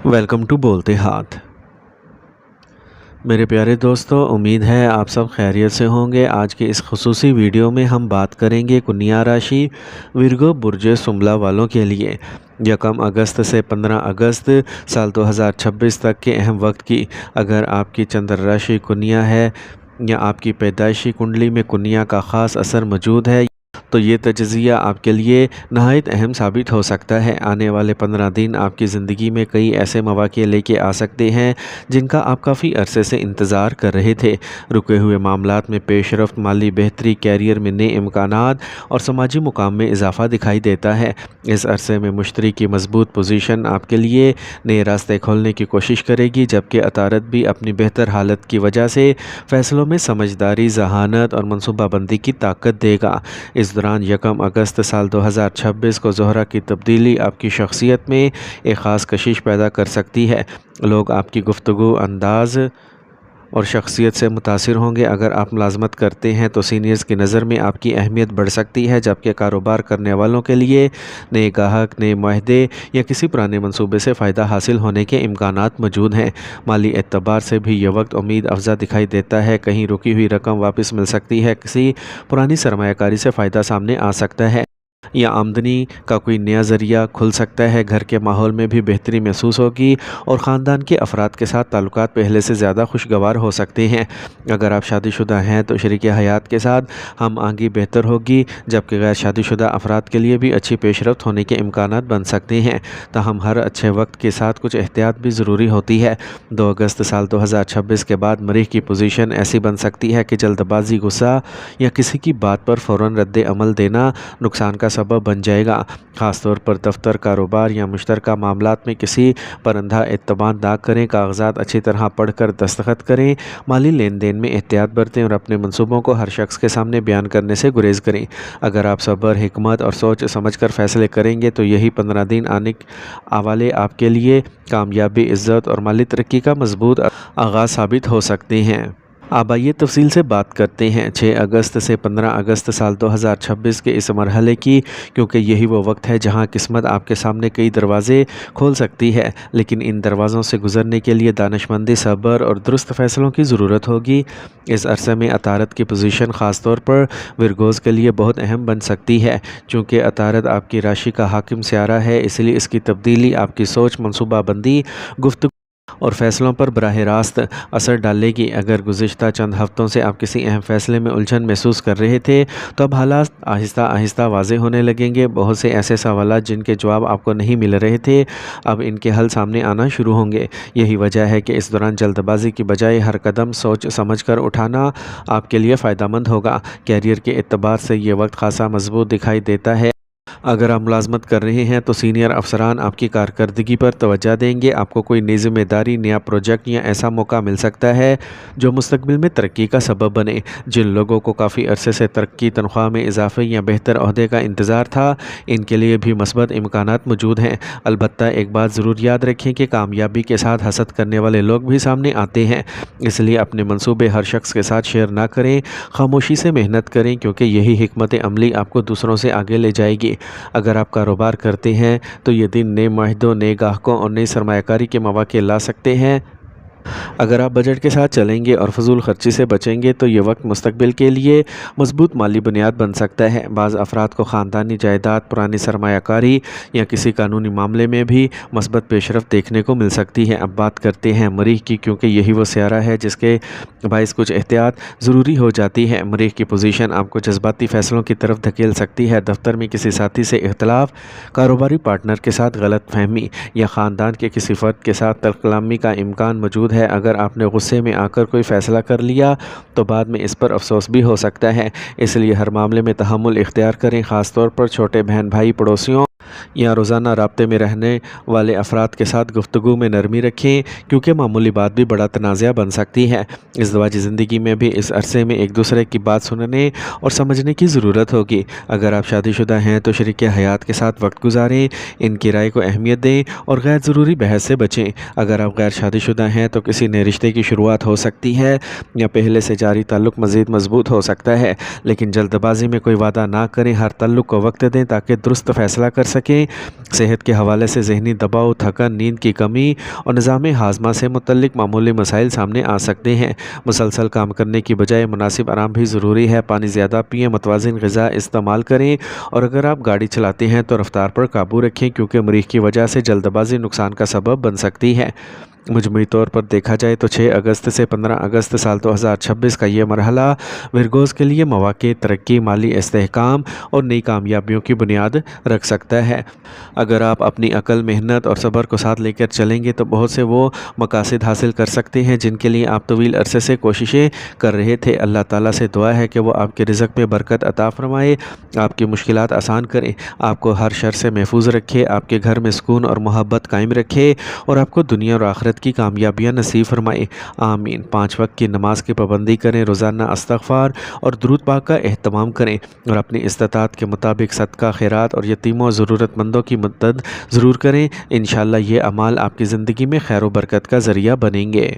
Welcome to बोलते हाथ। मेरे प्यारे दोस्तों, उम्मीद है आप सब खैरियत से होंगे। आज के इस खुसूसी वीडियो में हम बात करेंगे कन्या राशि विर्गो बुर्ज सुमला वालों के लिए 1 अगस्त से 15 अगस्त साल 2026 तक के अहम वक्त की। अगर आपकी चंद्र राशि कन्या है या आपकी पैदाइशी कुंडली में कन्या का ख़ास असर मौजूद है तो ये तजज़िया आपके लिए नहायत अहम साबित हो सकता है। आने वाले 15 दिन आपकी ज़िंदगी में कई ऐसे मौक़े लेके आ सकते हैं जिनका आप काफ़ी अरसे से इंतज़ार कर रहे थे। रुके हुए मामलात में पेशरफ्त, माली बेहतरी, कैरियर में नए इम्कानात और समाजी मुकाम में इजाफ़ा दिखाई देता है। इस अरसे में मुश्तरी की मजबूत पोजीशन आपके लिए नए रास्ते खोलने की कोशिश करेगी, जबकि अतारत भी अपनी बेहतर हालत की वजह से फ़ैसलों में समझदारी, ज़हानत और मनसूबाबंदी की ताकत देगा। इस दौरान 1 अगस्त साल 2026 को ज़ोहरा की तब्दीली आपकी शख्सियत में एक ख़ास कशिश पैदा कर सकती है। लोग आपकी गुफ्तगू, अंदाज़ और शख्सियत से मुतासिर होंगे। अगर आप मुलाजमत करते हैं तो सीनियर्स की नज़र में आपकी अहमियत बढ़ सकती है, जबकि कारोबार करने वालों के लिए नए गाहक, नए मुआहदे या किसी पुराने मंसूबे से फ़ायदा हासिल होने के इम्कानात मौजूद हैं। माली एतबार से भी यह वक्त उम्मीद अफजा दिखाई देता है। कहीं रुकी हुई रकम वापस मिल सकती है, किसी पुरानी सरमायाकारी से फ़ायदा सामने आ सकता है या आमदनी का कोई नया ज़रिया खुल सकता है। घर के माहौल में भी बेहतरी महसूस होगी और ख़ानदान के अफराद के साथ ताल्लुकात पहले से ज़्यादा खुशगवार हो सकते हैं। अगर आप शादीशुदा हैं तो शरीक हयात के साथ हम आगे बेहतर होगी, जबकि गैर शादीशुदा अफराद के लिए भी अच्छी पेशरफ्त होने के इम्कानात बन सकते हैं। ताहम हर अच्छे वक्त के साथ कुछ एहतियात भी ज़रूरी होती है। 2 अगस्त साल 2026 के बाद मरीख की पोजीशन ऐसी बन सकती है कि जल्दबाजी, गुस्सा या किसी की बात पर फ़ौरन रद्द अमल देना नुकसान का सबब बन जाएगा। ख़ास तौर पर दफ्तर, कारोबार या मुश्तरका मामलात में किसी पर अंधा एतमाद ना करें। कागजात अच्छी तरह पढ़कर दस्तखत करें। माली लेन देन में एहतियात बरतें और अपने मंसूबों को हर शख्स के सामने बयान करने से गुरेज करें। अगर आप सब्र, हिकमत और सोच समझ कर फैसले करेंगे तो यही 15 दिन आने वाले आपके लिए कामयाबी, इज़्ज़त और माली तरक्की का मजबूत आगाज़ साबित हो सकते हैं। अब आइए तफसील से बात करते हैं 6 अगस्त से 15 अगस्त साल 2026 के इस मरहले की, क्योंकि यही वो वक्त है जहां किस्मत आपके सामने कई दरवाज़े खोल सकती है। लेकिन इन दरवाज़ों से गुजरने के लिए दानिशमंदी, सब्र और दुरुस्त फ़ैसलों की ज़रूरत होगी। इस अरसे में अतारत की पोजीशन ख़ास तौर पर विरगोज़ के लिए बहुत अहम बन सकती है। चूँकि अतारत आपकी राशि का हाकिम सियारा है, इसलिए इसकी तब्दीली आपकी सोच, मनसूबाबंदी, गुफ्तगू और फ़ैसलों पर बराह रास्त असर डालेगी। अगर गुज़िश्ता चंद हफ़्तों से आप किसी अहम फ़ैसले में उलझन महसूस कर रहे थे तो अब हालात आहिस्ता आहिस्ता वाज़ेह होने लगेंगे। बहुत से ऐसे सवालात जिनके जवाब आपको नहीं मिल रहे थे, अब इनके हल सामने आना शुरू होंगे। यही वजह है कि इस दौरान जल्दबाजी की बजाय हर कदम सोच समझ कर उठाना आपके लिए फ़ायदेमंद होगा। कैरियर के एतबार से ये वक्त खासा मजबूत दिखाई देता है। अगर आप मुलाजमत कर रहे हैं तो सीनियर अफसरान आपकी कारकर्दगी पर तवज्जो देंगे। आपको कोई नई जिम्मेदारी, नया प्रोजेक्ट या ऐसा मौका मिल सकता है जो मुस्तकबिल में तरक्की का सबब बने। जिन लोगों को काफ़ी अरसे से तरक्की, तनख्वाह में इजाफे या बेहतर ओहदे का इंतज़ार था, इनके लिए भी मस्बत इम्कानात मौजूद हैं। अलबत्ता एक बात ज़रूर याद रखें कि कामयाबी के साथ हसद करने वाले लोग भी सामने आते हैं, इसलिए अपने मंसूबे हर शख्स के साथ शेयर ना करें। खामोशी से मेहनत करें, क्योंकि यही हिकमत अमली आपको दूसरों से आगे ले जाएगी। अगर आप कारोबार करते हैं तो ये दिन नए मुआहदों, नए गाहकों और नई सरमायाकारी के मौके ला सकते हैं। अगर आप बजट के साथ चलेंगे और फजूल खर्ची से बचेंगे तो ये वक्त मुस्तकबिल के लिए मजबूत माली बुनियाद बन सकता है। बाज़ अफराद को ख़ानदानी जायदाद, पुरानी सरमायाकारी या किसी कानूनी मामले में भी मस्बत पेशरफ देखने को मिल सकती है। अब बात करते हैं मरीख की, क्योंकि यही वो सियारा है जिसके बाइस कुछ एहतियात ज़रूरी हो जाती है। मरीख की पोजीशन आपको जज्बाती फ़ैसलों की तरफ धकेल सकती है। दफ्तर में किसी साथी से इख्तलाफ, कारोबारी पार्टनर के साथ गलत फहमी या ख़ानदान के किसी फ़र्द के साथ तरकलामी का इम्कान मौजूद है। अगर आपने गुस्से में आकर कोई फ़ैसला कर लिया तो बाद में इस पर अफसोस भी हो सकता है। इसलिए हर मामले में तहम्मुल इख्तियार करें, ख़ास तौर पर छोटे बहन भाई, पड़ोसियों या रोज़ाना राब्ते में रहने वाले अफराद के साथ गुफ्तगू में नरमी रखें, क्योंकि मामूली बात भी बड़ा तनाज़ा बन सकती है। इज़्दिवाजी ज़िंदगी में भी इस अरसे में एक दूसरे की बात सुनने और समझने की ज़रूरत होगी। अगर आप शादीशुदा हैं तो शरीक हयात के साथ वक्त गुजारें, इनकी राय को अहमियत दें और गैर ज़रूरी बहस से बचें। अगर आप गैर शादीशुदा हैं तो किसी नए रिश्ते की शुरुआत हो सकती है या पहले से जारी ताल्लुक़ मज़ीद मजबूत हो सकता है, लेकिन जल्दबाजी में कोई वादा ना करें। हर ताल्लुक़ को वक्त दें ताकि दुरुस्त फ़ैसला कर सकें। رکھیں۔ صحت کے حوالے سے ذہنی دباؤ، تھکن، نیند کی کمی اور نظام ہاضمہ سے متعلق معمولی مسائل سامنے آ سکتے ہیں۔ مسلسل کام کرنے کی بجائے مناسب آرام بھی ضروری ہے۔ پانی زیادہ پئیں، متوازن غذا استعمال کریں اور اگر آپ گاڑی چلاتے ہیں تو رفتار پر قابو رکھیں کیونکہ مریخ کی وجہ سے جلد بازی نقصان کا سبب بن سکتی ہے۔ مجموعی طور پر دیکھا جائے تو 6 اگست سے 15 اگست سال 2026 کا یہ مرحلہ ورگوز کے لیے مواقع، ترقی، مالی استحکام اور نئی کامیابیوں کی بنیاد رکھ سکتا ہے۔ اگر آپ اپنی عقل، محنت اور صبر کو ساتھ لے کر چلیں گے تو بہت سے وہ مقاصد حاصل کر سکتے ہیں جن کے لیے آپ طویل عرصے سے کوششیں کر رہے تھے۔ اللہ تعالیٰ سے دعا ہے کہ وہ آپ کے رزق میں برکت عطا فرمائے، آپ کی مشکلات آسان کریں، آپ کو ہر شر سے محفوظ رکھے، آپ کے گھر میں سکون اور محبت قائم رکھے اور آپ کو دنیا اور آخرت کی کامیابیاں نصیب فرمائے۔ آمین۔ 5 وقت کی نماز کی پابندی کریں، روزانہ استغفار اور درود پاک کا اہتمام کریں اور اپنی استطاعت کے مطابق صدقہ، خیرات اور یتیموں اور ضرورت مندوں کی مدد ضرور کریں۔ انشاءاللہ یہ اعمال آپ کی زندگی میں خیر و برکت کا ذریعہ بنیں گے۔